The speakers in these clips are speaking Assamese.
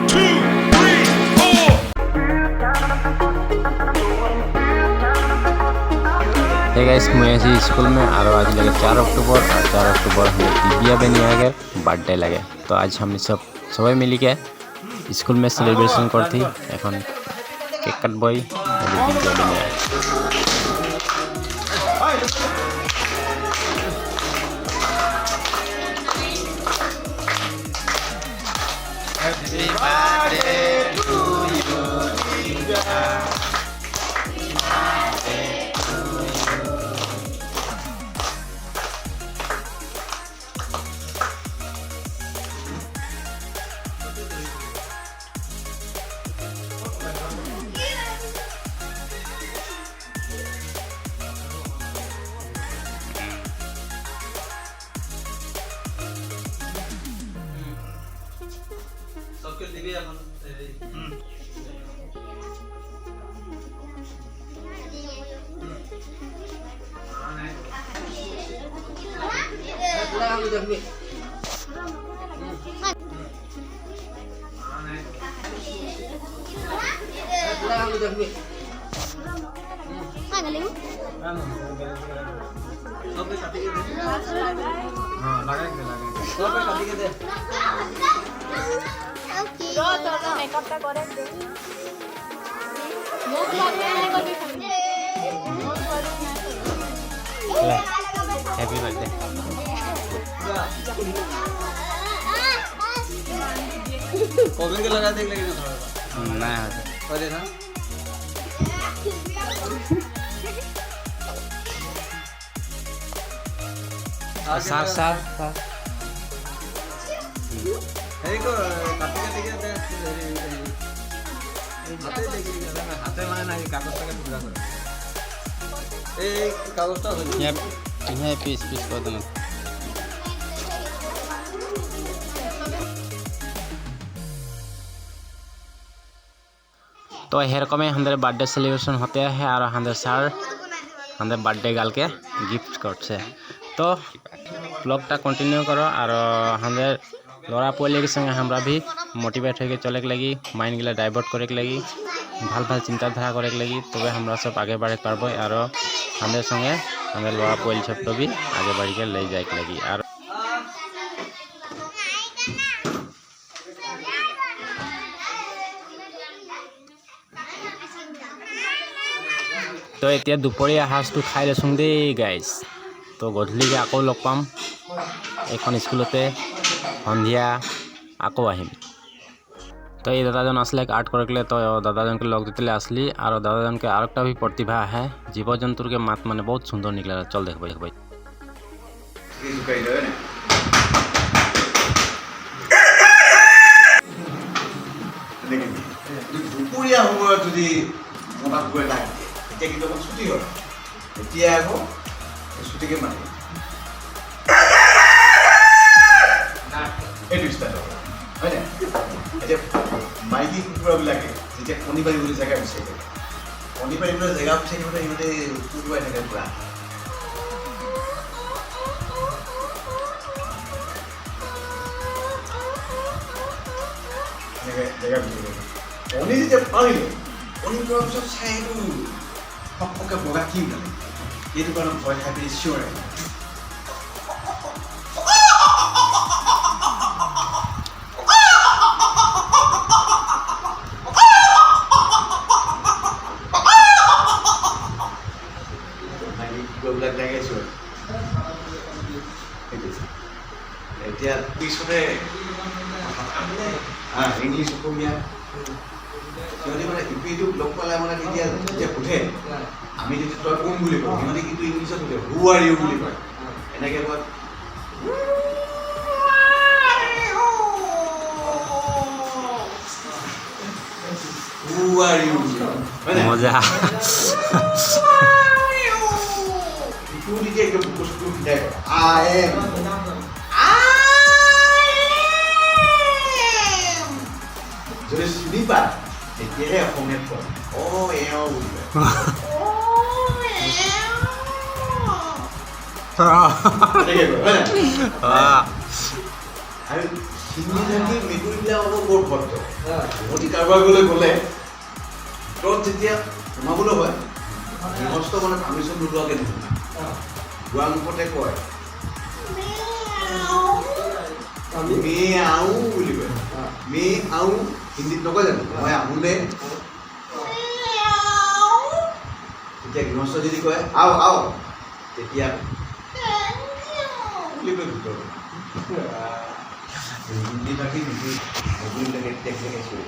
2, 3, 4. हे गाइस मैं ऐसी स्कूल में और आज लगे 4 अक्टूबर और 4 अक्टूबर हमें दिव्या बनी आगे बर्थडे लगे तो आज हम सब सबाई मिली के स्कूल में सेलिब्रेशन करती এখন केक काटबई दिव्या बनी आगे Happy birthday to you, Divya. सबके दिवे এখন सबके काटी के दे हां लगा के सबके काटी के दे तो मेकअप टा करे दे मुख लगाने को भी हैप्पी बर्थडे कॉबिन के लगा दे लेकिन थोड़ा ना हो देखा साफ साफ को काटी के दिखे दे हाथे देखि हाथे মানে না কাগজটাকে টুকরা করে এই কাগজটা হলো इन्हें पीस पीस कर देना तो एरकम हमारे बर्थडे सेलिब्रेशन होते हैं और हमारे सर हमारे बर्थडे गाल के गिफ्ट करते तो ब्लॉगटा कंटिन्यू करो और हमारे लड़ा पोल के संगे हमरा भी मोटिवेट होके चले के लगी माइंड गिला डाइवर्ट करे के लगी ভাল ভাল चिंताधारा करे के लगी तबे हमरा सब आगे बढ़े पारबो और हमारे संगे हमारे लड़ा पोल सब तो भी आगे बढ़ के ले जाए के लगी और तो এতিয়া দুপৰীয়া সাজটো খাই লৈছোঁ দেই গাইজ তো গধূলিকে আকৌ লগ পাম এখন স্কুলতে সন্ধিয়া আকৌ আহিম तो ये दादाजन आसले आर्ट करे तो दादाजन के लग देते असली और दादाजन के आरेकटा भी प्रतिभा है जीव जंतुर के मात माने बहुत सुंदर निकला चल देख भाई দুপৰীয়া সময়ত যদি মনত গৈ লাগে এতিয়া কিন্তু অকণ ছুটি হ'ল এতিয়া আকৌ ছুটিকে মাতিব এইটো ষ্টাৰ্ট হ'ব হয় নাই এতিয়া মাইকী কুকুৰাবিলাকে যেতিয়া কণী পাৰিবলৈ জেগা বিচাৰি থাকে কণী পাৰিবলৈ জেগা বিচাৰি থাকোঁতে সিহঁতে কুকুৰাই থাকে পুৰা জেগা বিচাৰি থাকে কণী যেতিয়া পাৰিলে কণী পৰাৰ পিছত চাই এইটো সপকে বগা কি ওলালে এইটো কাৰণে ভয় খাই পিনি চিঞৰে এতিয়া পিছতে ইংলিছ অসমীয়া সিহঁতে মানে ইপিটো লগ পালে মানে তেতিয়া যেতিয়া সোধে আমি যেতিয়া তই কোন বুলি কওঁ সিহঁতে কিন্তু ইংলিছত সোধে হু আৰ ইউ বুলি কয় এনেকৈ কয় হু আৰ ইউ মজা ইটো তেতিয়া একদম বস্তু সোধাই আই এম যদি চিনি পায় তেতিয়াহে অসমীয়াত কয় অ' এওঁ বুলি কয় আৰু হিন্দী মেকুৰীবিলাক অলপ বৰ ভদ্ৰ উভতি কাৰোবাৰ গ'লে ভিতৰত যেতিয়া সোমাবলৈ হয় গৃহস্থ মানে পাৰ্মিশ্যন নোলোৱাকৈ নহয় দুৱাৰ মুখতে কয় মে আও বুলি কয় মে আও হিন্দীত নকয় জানো মই আহোঁ দে তেতিয়া গৃহস্থ যদি কয় আও আও তেতিয়া বুলি কয় ভিতৰত হিন্দী ভাষী হিন্দী নতুনবিলাকে টেক্সিকে চলিব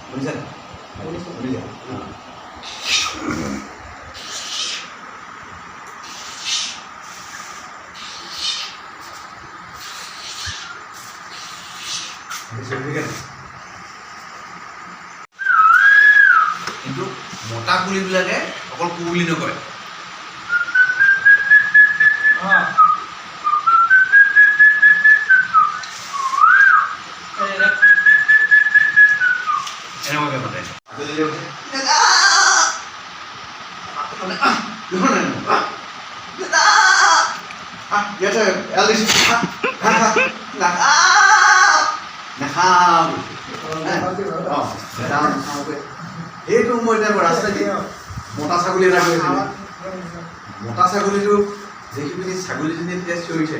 শুনিছা শুনিছা কিন্তু মতা কুলিবিলাকে অকল কুলি নকৰে এনেকুৱাকে মাতে সেইটো মই এতিয়া ৰাস্তা দি মতা ছাগলী এটা গৈছিলোঁ মতা ছাগলীটো দেখি পিনি ছাগলীজনী তেতিয়া চিঞৰিছে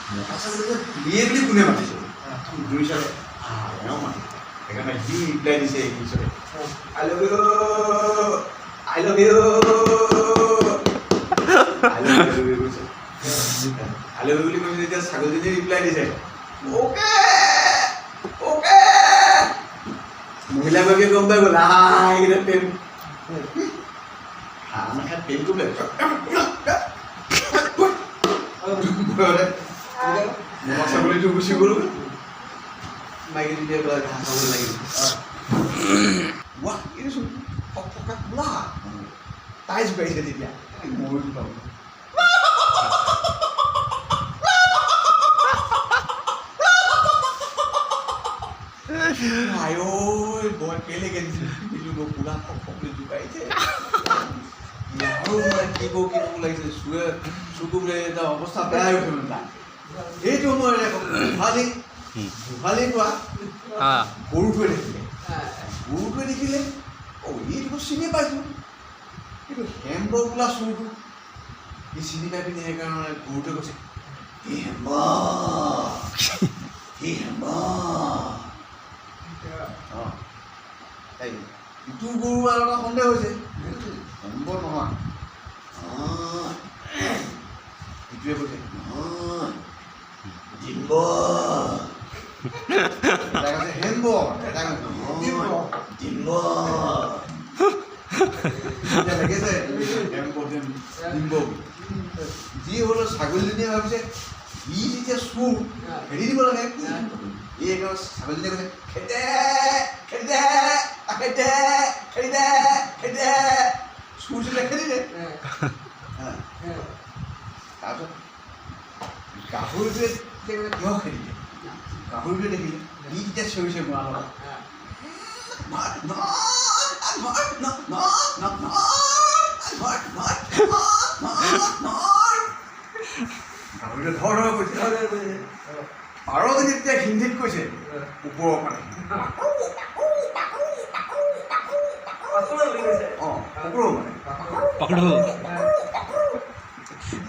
মতা ছাগলীটো প্ৰিয়ে বুলি কোনে মাতিছে দুই চালে এওঁ মাতি সেইকাৰণে সি ৰিপ্লাই দিছে ইংলিছতে আই লভ ইউ আই লভ ইউ আই লভ ইউ কৈছে আই লভ ইউ বুলি কৈছে যেতিয়া ছাগলীজনী ৰিপ্লাই দিছে অ'কে অ'কে মহিলাগৰাকীয়ে গম পাই গ'ল এইকেইটা প্ৰেম হাঁহ নাখায় প্ৰেম কৰিব মতা ছাগলীটো গুচি গ'ল মাইকী তেতিয়া বোলে ঘাঁহ খাবলৈ লাগিল ৱাহ এইটো চোন ফকফকা খোলা তাই জোকাইছে তেতিয়া ময়ো পাব আই ঐ বৰ কেলেকে দিছিলোঁ খোলা ফকফকলৈ জোকাইছে আৰু মানে কি ক'ব লাগিছে চকু বোলে এটা অৱস্থা বেয়া হৈ গ'ল তাই সেইটো মই গোহালি কোৱা গৰুটোৱে দেখিলে এইটো চিনি পাইছোঁ কিন্তু হেম্ব বোলা চুৰটো সি চিনি পাই পিনি সেইকাৰণে গৰুটোৱে কৈছে ইটো গৰু আৰু এটা সন্দেহ হৈছে হেম্ব নহয় ইটোৱে কৈছে ডিম্ব এটা কৈছে হেম্ব এটা কৈছে ডিম্ব লাগিছে হেম্ব ডিম্ব যি হ'লেও ছাগলীজনীয়ে ভাবিছে ই যেতিয়া চুৰ হেৰি দিব লাগে এই একেবাৰে ছাগলীজনীয়ে কৈছে খেদে খেদে খেদে খেদে খেদে চুৰ চুৰে খেদিলে তাৰপিছত গাহৰিটোৱে কিয় খেদিলে গাহৰিটোৱে দেখিলে ই যেতিয়া চিঞৰিছে মোৰ লগত গাহৰিটোৱে ধৰ ধৰ কৈছে পাৰজনী তেতিয়া হিন্দীত কৈছে ওপৰৰ মানে ওপৰৰ মানে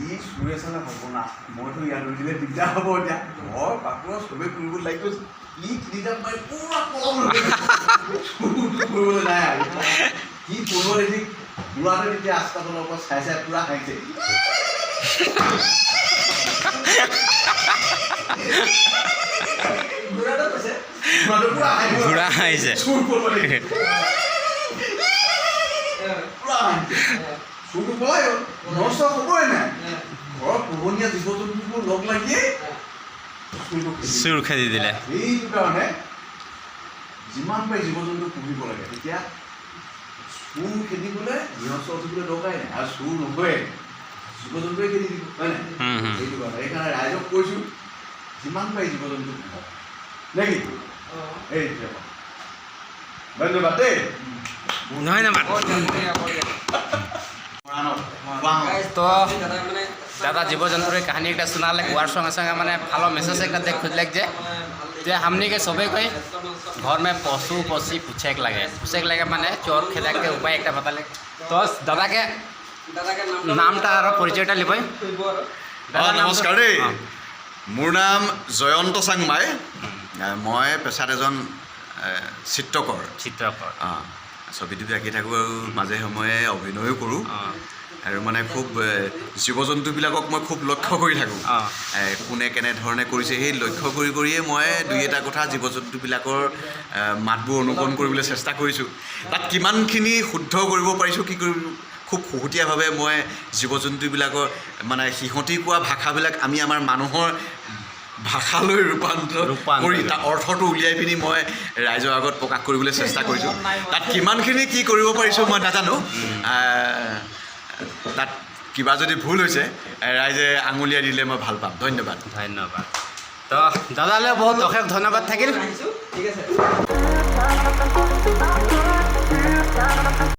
ই চুৰে চালে হ'ব না মইতো ইয়াত ৰৈ দিলে দিগদাৰ হ'ব এতিয়া ঘৰ কাপোৰ চবেই কৰিব লাগি গৈছে ই তিনিটা পাই পুৰা কম কৰিবলৈ নাই আৰু সি পূৰ্ব দেখি বুঢ়াটো তেতিয়া আস্তাখনৰ ওপৰত চাই চাই পুৰা হাঁহিছে বুঢ়া হাঁহিছে চুৰটো পলাই গ'ল নষ্ট হ'বই নাই ঘৰত পোহনীয়া জীৱ জন্তুবোৰ লগ লাগিয়ে চুৰ খেদি দিলে সেইটো কাৰণে যিমান পাৰি জীৱ জন্তু পুহিব লাগে তেতিয়া চুৰ খেদিবলৈ গৃহস্থ উঠিবলৈ দৰকাৰাই নাই আৰু চুৰ নকৰে জীৱ জন্তুৱে খেদি দিব হয় নাই সেইটো কাৰণে সেইকাৰণে ৰাইজক কৈছোঁ যিমান পাৰি জীৱ জন্তু পুহক নেকি এইটোৱে ধন্যবাদ দেই ধন্যবাদ তো दादा जीव जंतुर कहानी एक सुनाले गुआर संगे संगे माने भालो मेसेज एक देख खुजले जे हमनी के सबे कोई घर में पशु पक्षी पूछेक लगे माने चोर खेदा के उपाय एक बताले तो दादा के नामटा और परिचयटा लिबई नमस्कार रे मोर नाम जयंत सांगमाई मैं पेशात एजन चित्रकर छवि टबि आँকি থাকোঁ আৰু মাজে সময়ে অভিনয়ো কৰোঁ আৰু মানে খুব জীৱ জন্তুবিলাকক মই খুব লক্ষ্য কৰি থাকোঁ কোনে কেনেধৰণে কৰিছে সেই লক্ষ্য কৰিয়ে মই দুই এটা কথা জীৱ জন্তুবিলাকৰ মাতবোৰ অনুকৰণ কৰিবলৈ চেষ্টা কৰিছোঁ তাত কিমানখিনি শুদ্ধ কৰিব পাৰিছোঁ কি কৰিব খুব খুহুতীয়াভাৱে মই জীৱ জন্তুবিলাকৰ মানে সিহঁতি কোৱা ভাষাবিলাক আমি আমাৰ মানুহৰ ভাষালৈ ৰূপান্তৰ কৰি তাৰ অৰ্থটো উলিয়াই পিনি মই ৰাইজৰ আগত প্ৰকাশ কৰিবলৈ চেষ্টা কৰিছোঁ তাত কিমানখিনি কি কৰিব পাৰিছোঁ মই নাজানো তাত কিবা যদি ভুল হৈছে ৰাইজে আঙুলিয়াই দিলে মই ভাল পাম ধন্যবাদ তো দাদালৈ বহুত অশেষ ধন্যবাদ থাকিল ঠিক আছে